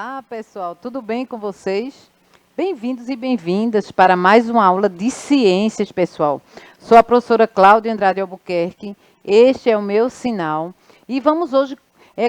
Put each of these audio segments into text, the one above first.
Olá, pessoal, tudo bem com vocês? Bem-vindos e bem-vindas para mais uma aula de ciências, pessoal. Sou a professora Cláudia Andrade Albuquerque, este é o meu sinal e vamos hoje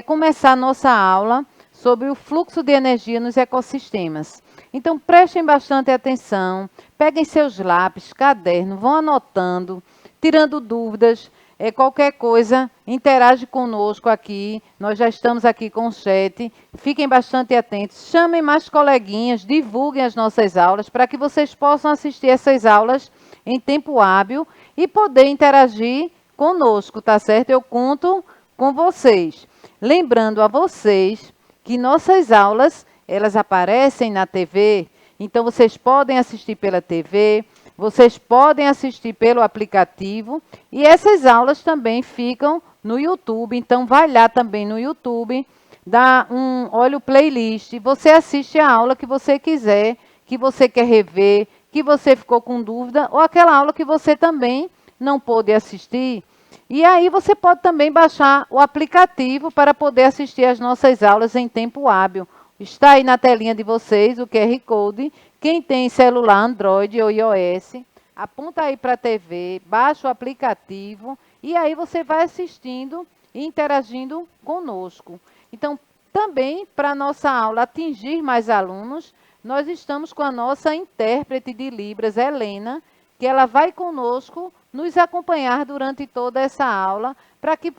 começar a nossa aula sobre o fluxo de energia nos ecossistemas. Então, prestem bastante atenção, peguem seus lápis, caderno, vão anotando, tirando dúvidas. Qualquer coisa, interage conosco aqui. Nós já estamos aqui com o chat. Fiquem bastante atentos. Chamem mais coleguinhas, divulguem as nossas aulas para que vocês possam assistir essas aulas em tempo hábil e poder interagir conosco, tá certo? Eu conto com vocês. Lembrando a vocês que nossas aulas, elas aparecem na TV, então vocês podem assistir pela TV, vocês podem assistir pelo aplicativo e essas aulas também ficam no YouTube. Então, vai lá também no YouTube, olha o playlist, você assiste a aula que você quiser, que você quer rever, que você ficou com dúvida, ou aquela aula que você também não pôde assistir. E aí você pode também baixar o aplicativo para poder assistir as nossas aulas em tempo hábil. Está aí na telinha de vocês o QR Code. Quem tem celular Android ou iOS, aponta aí para a TV, baixa o aplicativo e aí você vai assistindo e interagindo conosco. Então, também para a nossa aula atingir mais alunos, nós estamos com a nossa intérprete de Libras, Helena, que ela vai conosco nos acompanhar durante toda essa aula, para que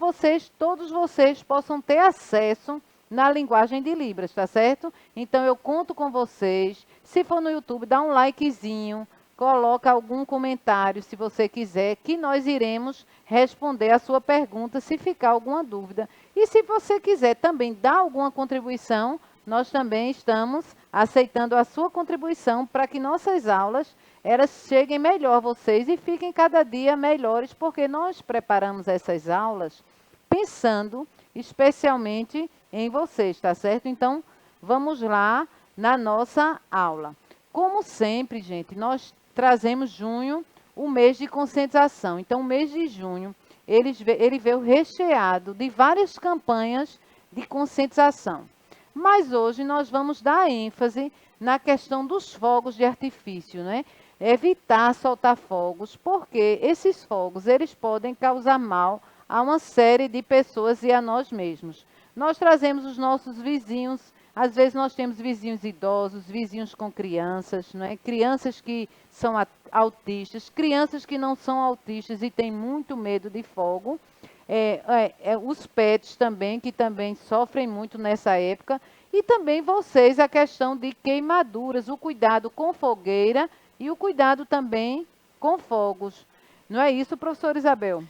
todos vocês possam ter acesso na linguagem de Libras, tá certo? Então, eu conto com vocês. Se for no YouTube, dá um likezinho, coloca algum comentário, se você quiser, que nós iremos responder a sua pergunta, se ficar alguma dúvida. E se você quiser também dar alguma contribuição, nós também estamos aceitando a sua contribuição para que nossas aulas elas cheguem melhor a vocês e fiquem cada dia melhores, porque nós preparamos essas aulas pensando especialmente em vocês, tá certo? Então, vamos lá na nossa aula. Como sempre, gente, nós trazemos junho, o mês de conscientização. Então, o mês de junho, ele veio recheado de várias campanhas de conscientização. Mas hoje nós vamos dar ênfase na questão dos fogos de artifício, né? Evitar soltar fogos, porque esses fogos, eles podem causar mal a uma série de pessoas e a nós mesmos. Nós trazemos os nossos vizinhos, às vezes nós temos vizinhos idosos, vizinhos com crianças, não é? Crianças que são autistas, crianças que não são autistas e têm muito medo de fogo. Os pets também, que também sofrem muito nessa época. E também vocês, a questão de queimaduras, o cuidado com fogueira e o cuidado também com fogos. Não é isso, professora Isabel?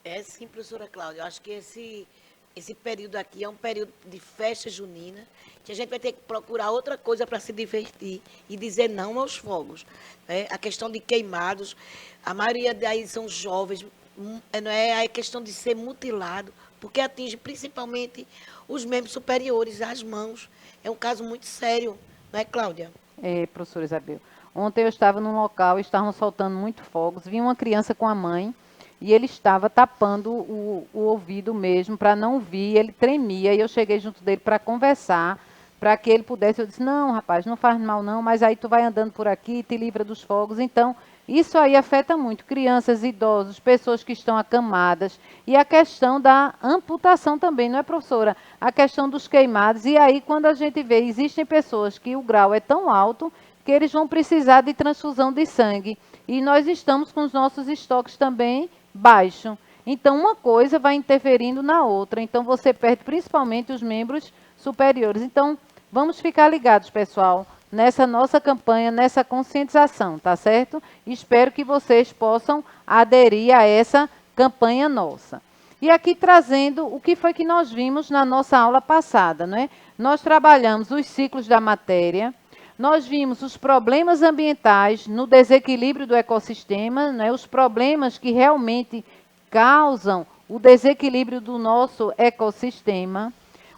É sim, professora Cláudia. Eu acho que esse período aqui é um período de festa junina, que a gente vai ter que procurar outra coisa para se divertir e dizer não aos fogos. Né? A questão de queimados, a maioria daí são jovens, não é a questão de ser mutilado, porque atinge principalmente os membros superiores, as mãos. É um caso muito sério, não é, Cláudia? Professora Isabel. Ontem eu estava num local, estavam soltando muito fogos, vinha uma criança com a mãe, e ele estava tapando o ouvido mesmo, para não ouvir, ele tremia, e eu cheguei junto dele para conversar, para que ele pudesse. Eu disse, não, rapaz, não faz mal não, mas aí tu vai andando por aqui, te livra dos fogos. Então, isso aí afeta muito crianças, idosos, pessoas que estão acamadas, e a questão da amputação também, não é, professora? A questão dos queimados, e aí quando a gente vê, existem pessoas que o grau é tão alto, que eles vão precisar de transfusão de sangue, e nós estamos com os nossos estoques também baixo. Então, uma coisa vai interferindo na outra. Então, você perde principalmente os membros superiores. Então, vamos ficar ligados, pessoal, nessa nossa campanha, nessa conscientização, tá certo? Espero que vocês possam aderir a essa campanha nossa. E aqui trazendo o que foi que nós vimos na nossa aula passada, né? Nós trabalhamos os ciclos da matéria, nós vimos os problemas ambientais no desequilíbrio do ecossistema, né, os problemas que realmente causam o desequilíbrio do nosso ecossistema,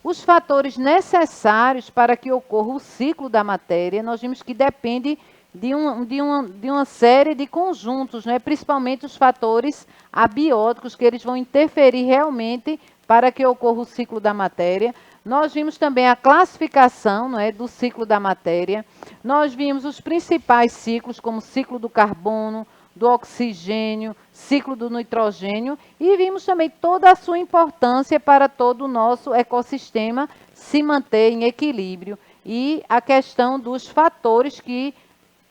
os fatores necessários para que ocorra o ciclo da matéria. Nós vimos que depende de uma série de conjuntos, né, principalmente os fatores abióticos, que eles vão interferir realmente para que ocorra o ciclo da matéria. Nós vimos também a classificação, não é, do ciclo da matéria. Nós vimos os principais ciclos, como o ciclo do carbono, do oxigênio, ciclo do nitrogênio, e vimos também toda a sua importância para todo o nosso ecossistema se manter em equilíbrio e a questão dos fatores que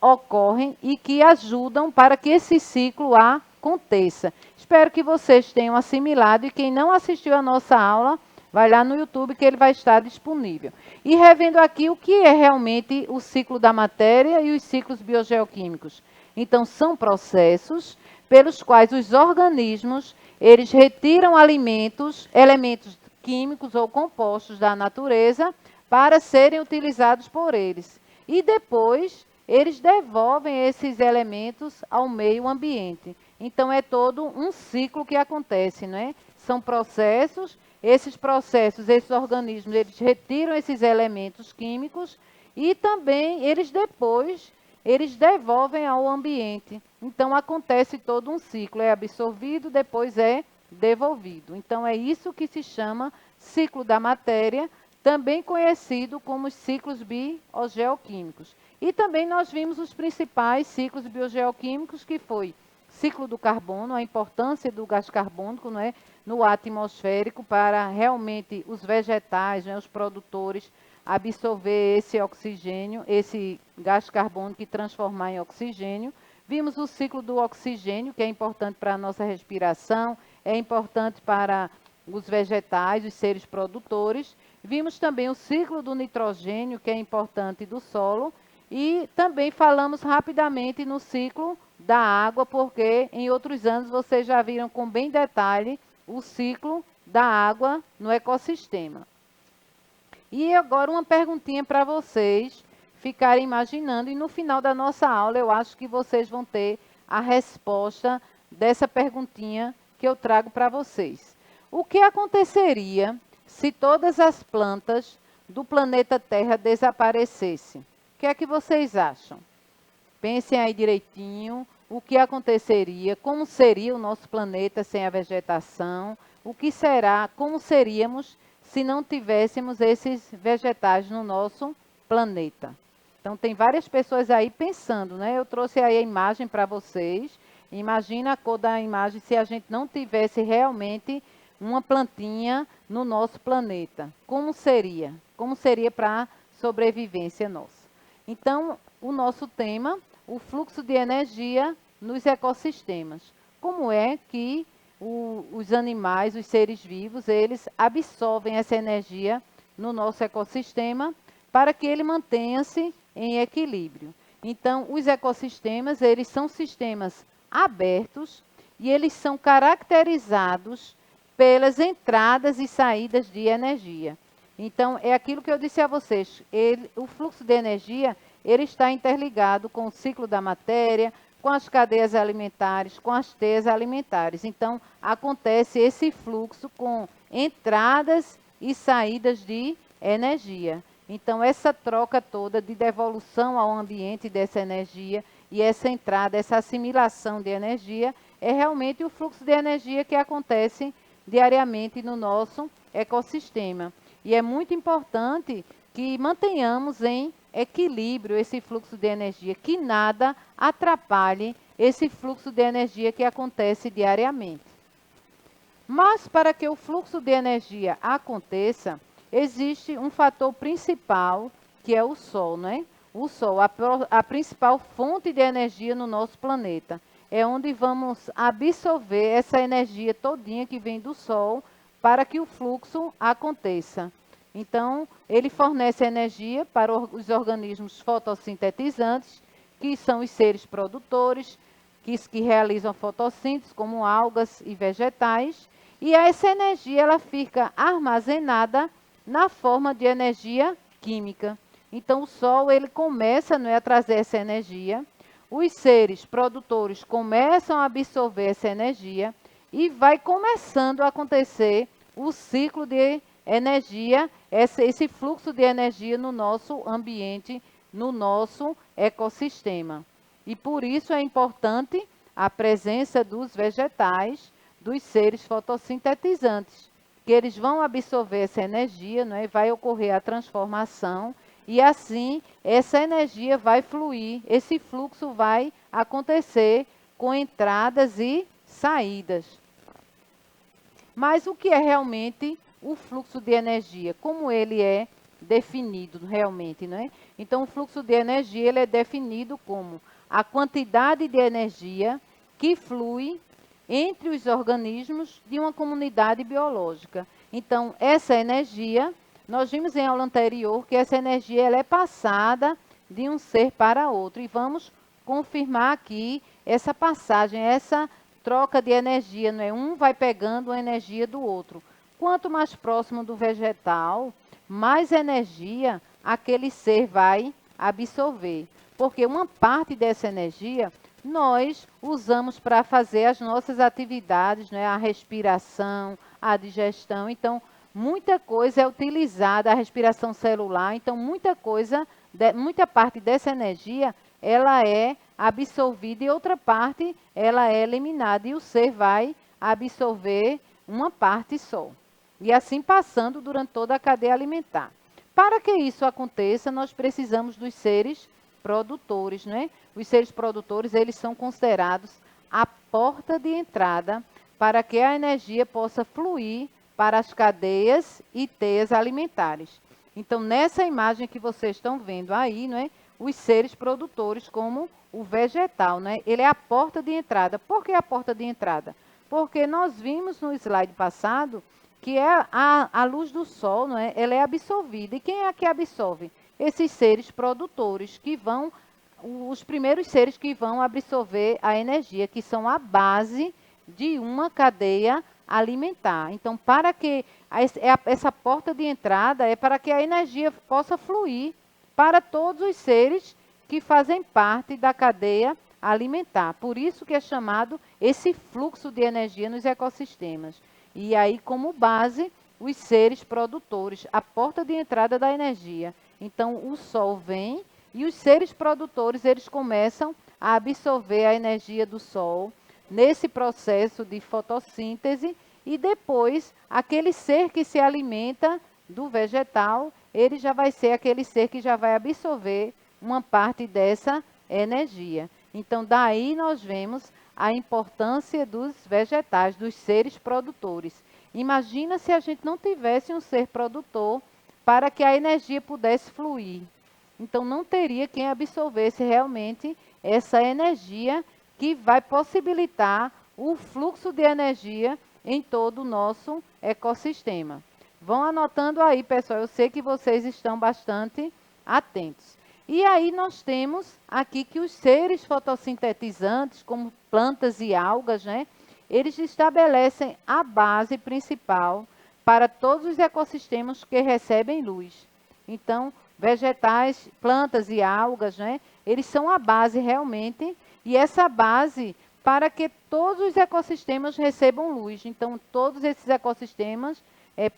ocorrem e que ajudam para que esse ciclo aconteça. Espero que vocês tenham assimilado e quem não assistiu a nossa aula, vai lá no YouTube que ele vai estar disponível. E revendo aqui o que é realmente o ciclo da matéria e os ciclos biogeoquímicos. Então, são processos pelos quais os organismos, eles retiram alimentos, elementos químicos ou compostos da natureza para serem utilizados por eles. E depois, eles devolvem esses elementos ao meio ambiente. Então, é todo um ciclo que acontece, não é? São processos. Esses processos, esses organismos, eles retiram esses elementos químicos e também eles depois, eles devolvem ao ambiente. Então, acontece todo um ciclo, é absorvido, depois é devolvido. Então, é isso que se chama ciclo da matéria, também conhecido como os ciclos biogeoquímicos. E também nós vimos os principais ciclos biogeoquímicos, que foi ciclo do carbono, a importância do gás carbônico, não é, no ar atmosférico para realmente os vegetais, né, os produtores, absorver esse oxigênio, esse gás carbônico e transformar em oxigênio. Vimos o ciclo do oxigênio, que é importante para a nossa respiração, é importante para os vegetais, os seres produtores. Vimos também o ciclo do nitrogênio, que é importante do solo. E também falamos rapidamente no ciclo da água, porque em outros anos vocês já viram com bem detalhe o ciclo da água no ecossistema. E agora uma perguntinha para vocês ficarem imaginando, e no final da nossa aula eu acho que vocês vão ter a resposta dessa perguntinha que eu trago para vocês. O que aconteceria se todas as plantas do planeta Terra desaparecessem? O que é que vocês acham? Pensem aí direitinho, o que aconteceria, como seria o nosso planeta sem a vegetação, o que será, como seríamos se não tivéssemos esses vegetais no nosso planeta. Então, tem várias pessoas aí pensando, né? Eu trouxe aí a imagem para vocês. Imagina a cor da imagem se a gente não tivesse realmente uma plantinha no nosso planeta. Como seria? Como seria para a sobrevivência nossa? Então, o nosso tema, o fluxo de energia nos ecossistemas. Como é que os animais, os seres vivos, eles absorvem essa energia no nosso ecossistema para que ele mantenha-se em equilíbrio. Então, os ecossistemas, eles são sistemas abertos e eles são caracterizados pelas entradas e saídas de energia. Então, é aquilo que eu disse a vocês, o fluxo de energia, ele está interligado com o ciclo da matéria, com as cadeias alimentares, com as teias alimentares. Então, acontece esse fluxo com entradas e saídas de energia. Então, essa troca toda de devolução ao ambiente dessa energia e essa entrada, essa assimilação de energia, é realmente o fluxo de energia que acontece diariamente no nosso ecossistema. E é muito importante que mantenhamos em equilíbrio esse fluxo de energia, que nada atrapalhe esse fluxo de energia que acontece diariamente. Mas para que o fluxo de energia aconteça, existe um fator principal, que é o Sol, né? O Sol, a principal fonte de energia no nosso planeta. É onde vamos absorver essa energia todinha que vem do Sol para que o fluxo aconteça. Então, ele fornece energia para os organismos fotossintetizantes, que são os seres produtores, que realizam fotossíntese, como algas e vegetais, e essa energia ela fica armazenada na forma de energia química. Então, o Sol ele começa, não é, a trazer essa energia, os seres produtores começam a absorver essa energia e vai começando a acontecer o ciclo de energia, esse fluxo de energia no nosso ambiente, no nosso ecossistema. E por isso é importante a presença dos vegetais, dos seres fotossintetizantes, que eles vão absorver essa energia, não é? Vai ocorrer a transformação e assim essa energia vai fluir, esse fluxo vai acontecer com entradas e saídas. Mas o que é realmente o fluxo de energia? Como ele é definido realmente, não é? Então, o fluxo de energia ele é definido como a quantidade de energia que flui entre os organismos de uma comunidade biológica. Então, essa energia, nós vimos em aula anterior que essa energia ela é passada de um ser para outro. E vamos confirmar aqui essa passagem, essa troca de energia, não é? Um vai pegando a energia do outro. Quanto mais próximo do vegetal, mais energia aquele ser vai absorver. Porque uma parte dessa energia nós usamos para fazer as nossas atividades, né? A respiração, a digestão. Então, muita coisa é utilizada, a respiração celular. Então, muita parte dessa energia, ela é absorvida e outra parte, ela é eliminada. E o ser vai absorver uma parte só. E assim passando durante toda a cadeia alimentar. Para que isso aconteça, nós precisamos dos seres produtores, né? Os seres produtores, eles são considerados a porta de entrada para que a energia possa fluir para as cadeias e teias alimentares. Então, nessa imagem que vocês estão vendo aí, né, os seres produtores como o vegetal, né? Ele é a porta de entrada. Por que a porta de entrada? Porque nós vimos no slide passado que é a luz do sol, não é? Ela é absorvida. E quem é que absorve? Esses seres produtores, que vão, os primeiros seres que vão absorver a energia, que são a base de uma cadeia alimentar. Então, para que essa porta de entrada é para que a energia possa fluir para todos os seres que fazem parte da cadeia alimentar. Por isso que é chamado esse fluxo de energia nos ecossistemas. E aí, como base, os seres produtores, a porta de entrada da energia. Então, o sol vem e os seres produtores, eles começam a absorver a energia do sol nesse processo de fotossíntese e depois, aquele ser que se alimenta do vegetal, ele já vai ser aquele ser que já vai absorver uma parte dessa energia. Então, daí nós vemos a importância dos vegetais, dos seres produtores. Imagina se a gente não tivesse um ser produtor para que a energia pudesse fluir. Então, não teria quem absorvesse realmente essa energia que vai possibilitar o fluxo de energia em todo o nosso ecossistema. Vão anotando aí, pessoal, eu sei que vocês estão bastante atentos. E aí nós temos aqui que os seres fotossintetizantes, como plantas e algas, né, eles estabelecem a base principal para todos os ecossistemas que recebem luz. Então, vegetais, plantas e algas, né, eles são a base realmente, e essa base para que todos os ecossistemas recebam luz. Então, todos esses ecossistemas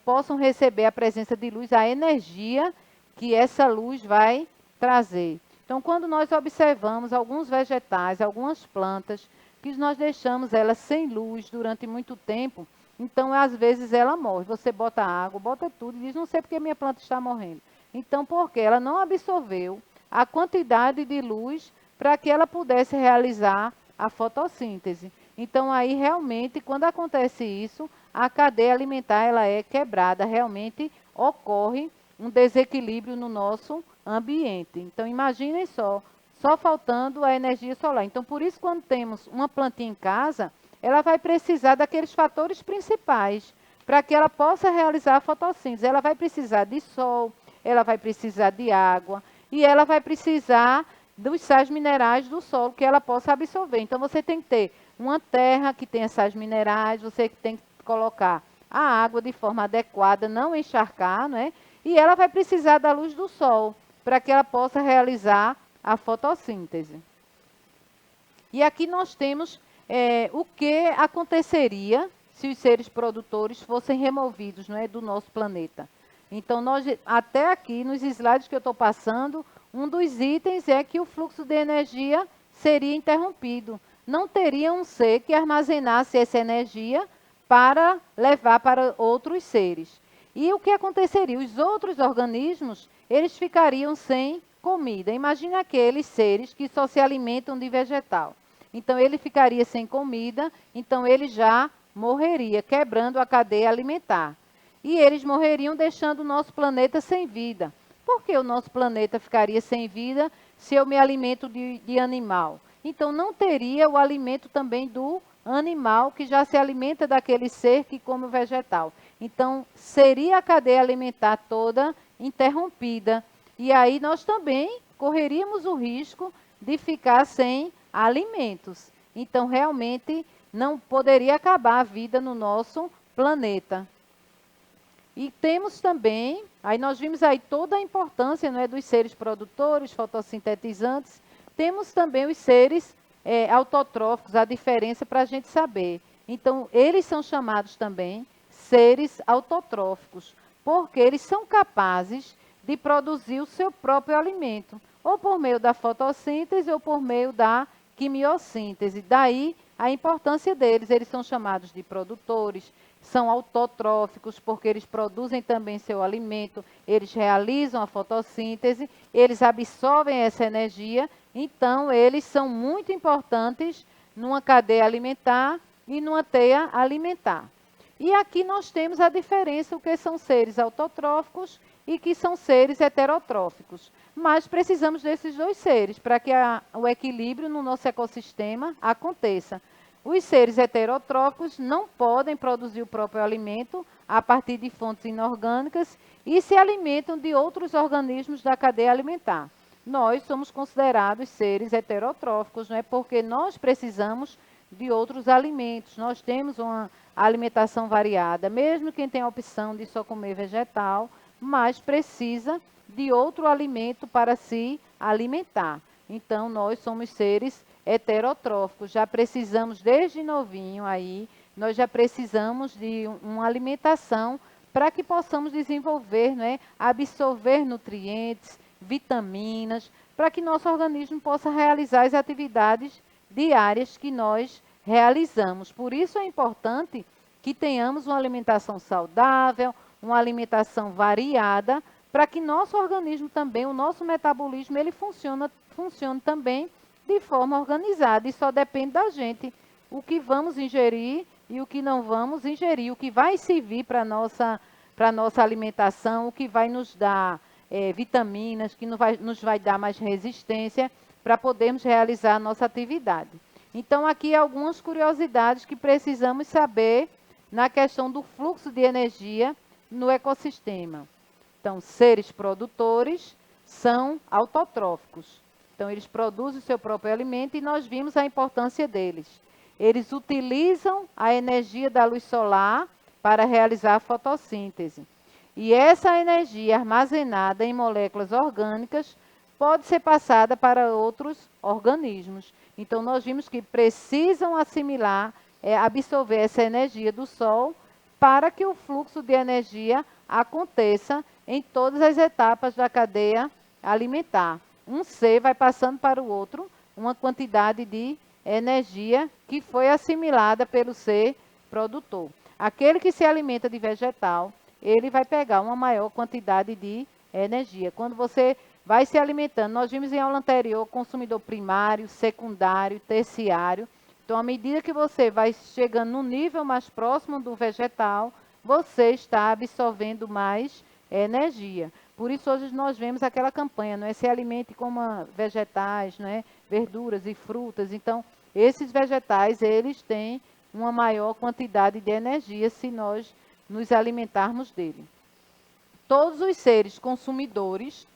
possam receber a presença de luz, a energia que essa luz vai trazer. Então, quando nós observamos alguns vegetais, algumas plantas, que nós deixamos elas sem luz durante muito tempo, então, às vezes, ela morre. Você bota água, bota tudo e diz, não sei porque minha planta está morrendo. Então, porque ela não absorveu a quantidade de luz para que ela pudesse realizar a fotossíntese. Então, aí, realmente, quando acontece isso, a cadeia alimentar ela é quebrada, realmente ocorre um desequilíbrio no nosso ambiente. Então, imaginem só faltando a energia solar. Então, por isso, quando temos uma plantinha em casa, ela vai precisar daqueles fatores principais para que ela possa realizar a fotossíntese. Ela vai precisar de sol, ela vai precisar de água e ela vai precisar dos sais minerais do solo que ela possa absorver. Então, você tem que ter uma terra que tenha sais minerais, você tem que colocar a água de forma adequada, não encharcar, não é? E ela vai precisar da luz do sol para que ela possa realizar a fotossíntese. E aqui nós temos o que aconteceria se os seres produtores fossem removidos, não é, do nosso planeta. Então, nós, até aqui, nos slides que eu estou passando, um dos itens é que o fluxo de energia seria interrompido. Não teria um ser que armazenasse essa energia para levar para outros seres. E o que aconteceria? Os outros organismos, eles ficariam sem comida. Imagine aqueles seres que só se alimentam de vegetal. Então, ele ficaria sem comida, então ele já morreria, quebrando a cadeia alimentar. E eles morreriam deixando o nosso planeta sem vida. Por que o nosso planeta ficaria sem vida se eu me alimento de animal? Então, não teria o alimento também do animal que já se alimenta daquele ser que come o vegetal. Então, seria a cadeia alimentar toda interrompida. E aí nós também correríamos o risco de ficar sem alimentos. Então, realmente, não poderia acabar a vida no nosso planeta. E temos também, aí nós vimos aí toda a importância, não é, dos seres produtores, fotossintetizantes. Temos também os seres autotróficos, a diferença para a gente saber. Então, eles são chamados também seres autotróficos, porque eles são capazes de produzir o seu próprio alimento, ou por meio da fotossíntese ou por meio da quimiossíntese. Daí a importância deles, eles são chamados de produtores, são autotróficos, porque eles produzem também seu alimento, eles realizam a fotossíntese, eles absorvem essa energia, então eles são muito importantes numa cadeia alimentar e numa teia alimentar. E aqui nós temos a diferença, o que são seres autotróficos e que são seres heterotróficos. Mas precisamos desses dois seres para que o equilíbrio no nosso ecossistema aconteça. Os seres heterotróficos não podem produzir o próprio alimento a partir de fontes inorgânicas e se alimentam de outros organismos da cadeia alimentar. Nós somos considerados seres heterotróficos, não é? Porque nós precisamos de outros alimentos. Nós temos uma alimentação variada, mesmo quem tem a opção de só comer vegetal, mas precisa de outro alimento para se alimentar. Então, nós somos seres heterotróficos, já precisamos desde novinho aí, nós já precisamos de uma alimentação para que possamos desenvolver, né, absorver nutrientes, vitaminas, para que nosso organismo possa realizar as atividades diárias que nós realizamos. Por isso é importante que tenhamos uma alimentação saudável, uma alimentação variada, para que nosso organismo também, o nosso metabolismo, ele funcione também de forma organizada. E só depende da gente o que vamos ingerir e o que não vamos ingerir, o que vai servir para a nossa alimentação, o que vai nos dar vitaminas, que nos vai dar mais resistência para podermos realizar a nossa atividade. Então, aqui algumas curiosidades que precisamos saber na questão do fluxo de energia no ecossistema. Então, seres produtores são autotróficos. Então, eles produzem o seu próprio alimento e nós vimos a importância deles. Eles utilizam a energia da luz solar para realizar a fotossíntese. E essa energia armazenada em moléculas orgânicas pode ser passada para outros organismos. Então, nós vimos que precisam assimilar, absorver essa energia do Sol para que o fluxo de energia aconteça em todas as etapas da cadeia alimentar. Um ser vai passando para o outro uma quantidade de energia que foi assimilada pelo ser produtor. Aquele que se alimenta de vegetal, ele vai pegar uma maior quantidade de energia. Quando você vai se alimentando, nós vimos em aula anterior consumidor primário, secundário, terciário. Então, à medida que você vai chegando no nível mais próximo do vegetal, você está absorvendo mais energia. Por isso, hoje nós vemos aquela campanha, não é? Se alimente como vegetais, não é? Verduras e frutas. Então, esses vegetais, eles têm uma maior quantidade de energia se nós nos alimentarmos dele. Todos os seres consumidores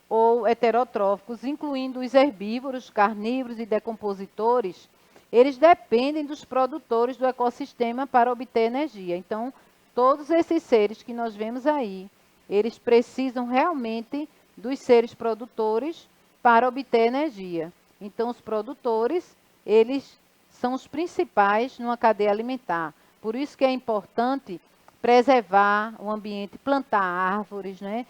ou heterotróficos, incluindo os herbívoros, carnívoros e decompositores, eles dependem dos produtores do ecossistema para obter energia. Então, todos esses seres que nós vemos aí, eles precisam realmente dos seres produtores para obter energia. Então, os produtores, eles são os principais numa cadeia alimentar. Por isso que é importante preservar o ambiente, plantar árvores, né?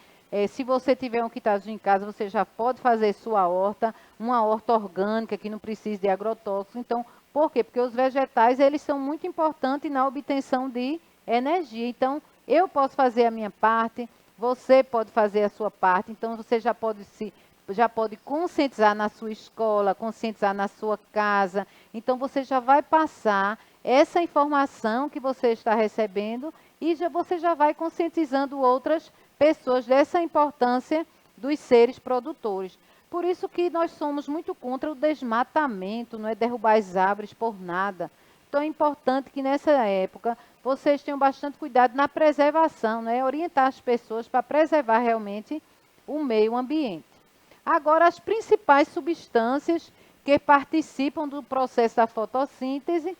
Se você tiver um quintalzinho em casa, você já pode fazer sua horta, uma horta orgânica que não precisa de agrotóxicos. Então, por quê? Porque os vegetais, eles são muito importantes na obtenção de energia. Então, eu posso fazer a minha parte, você pode fazer a sua parte. Então, você já pode conscientizar na sua escola, conscientizar na sua casa. Então, você já vai passar essa informação que você está recebendo e você já vai conscientizando outras pessoas dessa importância dos seres produtores. Por isso que nós somos muito contra o desmatamento, não é derrubar as árvores por nada. Então é importante que nessa época vocês tenham bastante cuidado na preservação, né? Orientar as pessoas para preservar realmente o meio ambiente. Agora, as principais substâncias que participam do processo da fotossíntese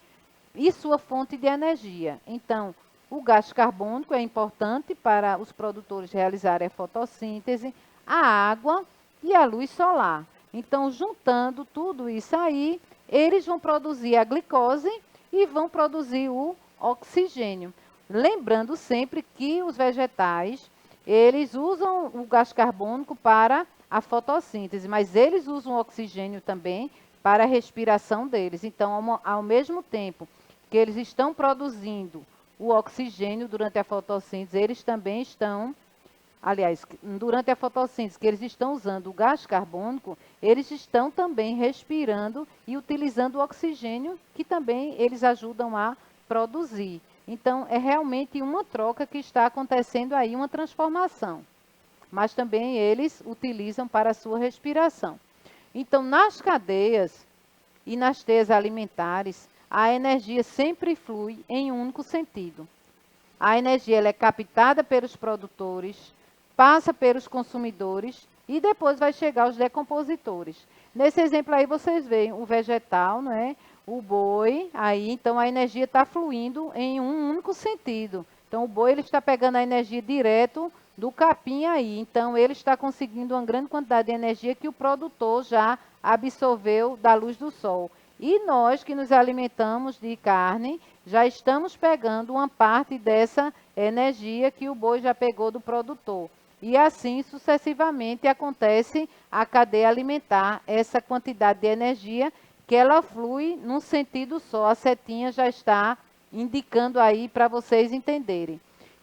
e sua fonte de energia. Então, o gás carbônico é importante para os produtores realizarem a fotossíntese, a água e a luz solar. Então, juntando tudo isso aí, eles vão produzir a glicose e vão produzir o oxigênio. Lembrando sempre que os vegetais, eles usam o gás carbônico para a fotossíntese, mas eles usam o oxigênio também para a respiração deles. Então, ao mesmo tempo que eles estão produzindo o oxigênio durante a fotossíntese, eles também estão, aliás, durante a fotossíntese, que eles estão usando o gás carbônico, eles estão também respirando e utilizando o oxigênio, que também eles ajudam a produzir. Então, é realmente uma troca que está acontecendo aí, uma transformação. Mas também eles utilizam para a sua respiração. Então, nas cadeias e nas teias alimentares, a energia sempre flui em um único sentido. A energia ela é captada pelos produtores, passa pelos consumidores e depois vai chegar aos decompositores. Nesse exemplo aí vocês veem o vegetal, não é? O boi, aí então a energia está fluindo em um único sentido. Então o boi ele está pegando a energia direto do capim aí. Então ele está conseguindo uma grande quantidade de energia que o produtor já absorveu da luz do sol. E nós que nos alimentamos de carne, já estamos pegando uma parte dessa energia que o boi já pegou do produtor. E assim sucessivamente acontece a cadeia alimentar, essa quantidade de energia que ela flui num sentido só. A setinha já está indicando aí para vocês entenderem.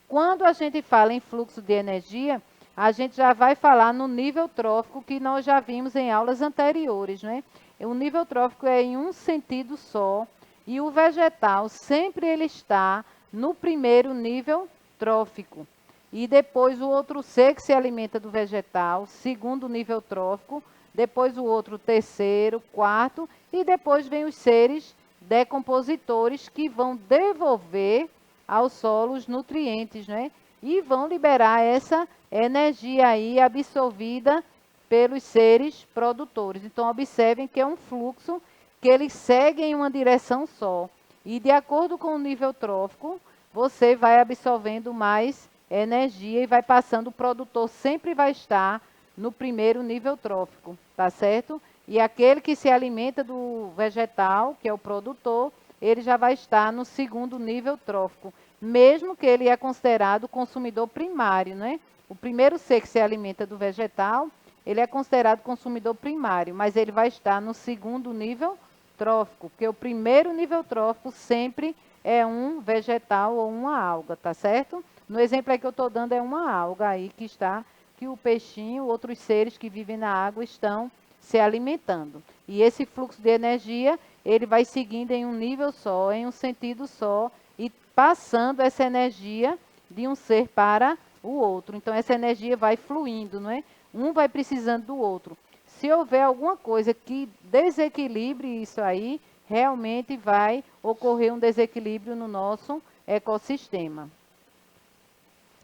Quando a gente fala em fluxo de energia, a gente já vai falar no nível trófico que nós já vimos em aulas anteriores, né? O nível trófico é em um sentido só e o vegetal sempre ele está no primeiro nível trófico. E depois o outro ser que se alimenta do vegetal, segundo nível trófico, depois o outro terceiro, quarto, e depois vem os seres decompositores que vão devolver ao solo os nutrientes, né? E vão liberar essa energia aí absorvida pelos seres produtores. Então, observem que é um fluxo que eles seguem em uma direção só. E de acordo com o nível trófico, você vai absorvendo mais energia e vai passando, o produtor sempre vai estar no primeiro nível trófico, tá certo? E aquele que se alimenta do vegetal, que é o produtor, ele já vai estar no segundo nível trófico, mesmo que ele é considerado consumidor primário, né? O primeiro ser que se alimenta do vegetal, ele é considerado consumidor primário, mas ele vai estar no segundo nível trófico, porque o primeiro nível trófico sempre é um vegetal ou uma alga, tá certo? No exemplo aí que eu estou dando é uma alga aí que está, que o peixinho, outros seres que vivem na água estão se alimentando. E esse fluxo de energia, ele vai seguindo em um nível só, em um sentido só, e passando essa energia de um ser para o outro. Então essa energia vai fluindo, não é? Um vai precisando do outro. Se houver alguma coisa que desequilibre isso aí, realmente vai ocorrer um desequilíbrio no nosso ecossistema.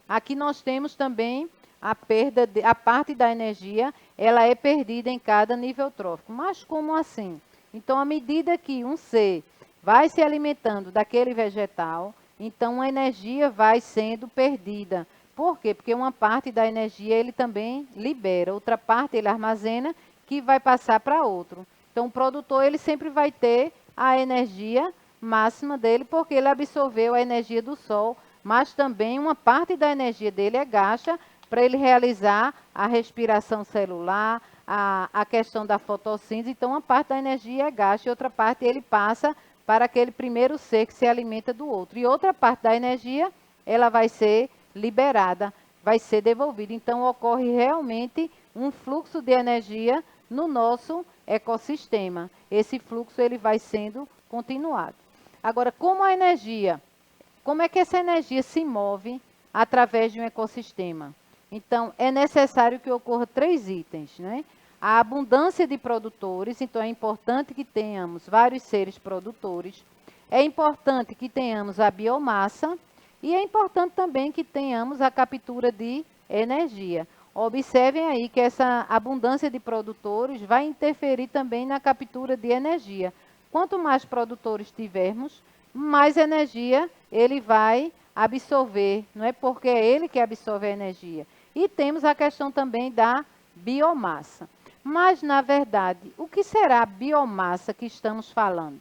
Aqui nós temos também a perda, a parte da energia, ela é perdida em cada nível trófico. Mas como assim? Então, à medida que um ser vai se alimentando daquele vegetal, então a energia vai sendo perdida. Por quê? Porque uma parte da energia ele também libera, outra parte ele armazena que vai passar para outro. Então o produtor ele sempre vai ter a energia máxima dele porque ele absorveu a energia do sol, mas também uma parte da energia dele é gasta para ele realizar a respiração celular, a questão da fotossíntese. Então, uma parte da energia é gasta e outra parte ele passa para aquele primeiro ser que se alimenta do outro. E outra parte da energia, ela vai ser liberada, vai ser devolvida. Então, ocorre realmente um fluxo de energia no nosso ecossistema. Esse fluxo ele vai sendo continuado. Agora, como é que essa energia se move através de um ecossistema? Então, é necessário que ocorra 3 itens, né? A abundância de produtores, então é importante que tenhamos vários seres produtores. É importante que tenhamos a biomassa e é importante também que tenhamos a captura de energia. Observem aí que essa abundância de produtores vai interferir também na captura de energia. Quanto mais produtores tivermos, mais energia ele vai absorver, não é porque é ele que absorve a energia. E temos a questão também da biomassa. Mas, na verdade, o que será a biomassa que estamos falando?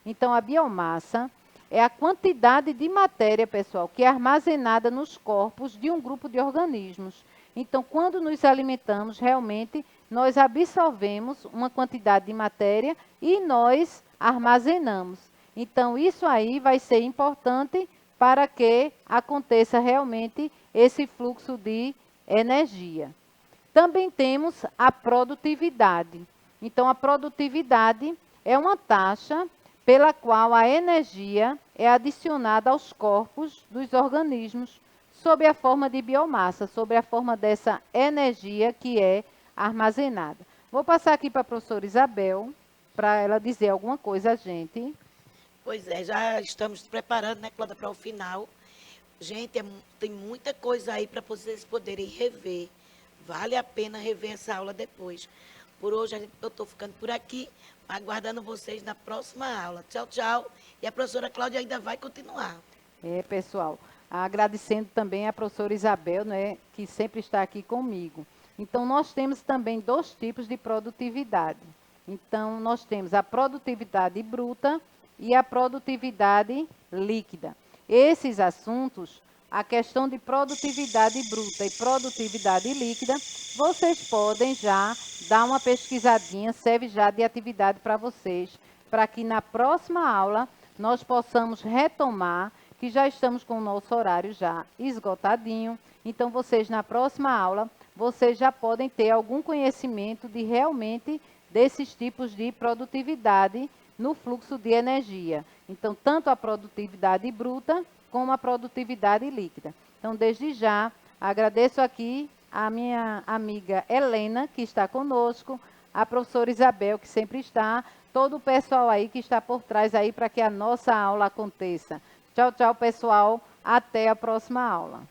Então, a biomassa é a quantidade de matéria, pessoal, que é armazenada nos corpos de um grupo de organismos. Então, quando nos alimentamos, realmente, nós absorvemos uma quantidade de matéria e nós armazenamos. Então, isso aí vai ser importante para que aconteça realmente esse fluxo de energia. Também temos a produtividade. Então, a produtividade é uma taxa pela qual a energia é adicionada aos corpos dos organismos sob a forma de biomassa, sob a forma dessa energia que é armazenada. Vou passar aqui para a professora Isabel, para ela dizer alguma coisa a gente. Pois é, já estamos preparando, né, Cláudia, para o final. Gente, tem muita coisa aí para vocês poderem rever. Vale a pena rever essa aula depois. Por hoje, eu estou ficando por aqui, aguardando vocês na próxima aula. Tchau, tchau. E a professora Cláudia ainda vai continuar. Pessoal, agradecendo também a professora Isabel, né, que sempre está aqui comigo. Então, nós temos também 2 tipos de produtividade. Então, nós temos a produtividade bruta e a produtividade líquida. Esses assuntos, a questão de produtividade bruta e produtividade líquida, vocês podem já dar uma pesquisadinha, serve já de atividade para vocês, para que na próxima aula nós possamos retomar, que já estamos com o nosso horário já esgotadinho. Então, vocês na próxima aula, vocês já podem ter algum conhecimento de realmente desses tipos de produtividade no fluxo de energia. Então, tanto a produtividade bruta como a produtividade líquida. Então, desde já, agradeço aqui a minha amiga Helena, que está conosco, a professora Isabel, que sempre está, todo o pessoal aí que está por trás aí para que a nossa aula aconteça. Tchau, tchau, pessoal. Até a próxima aula.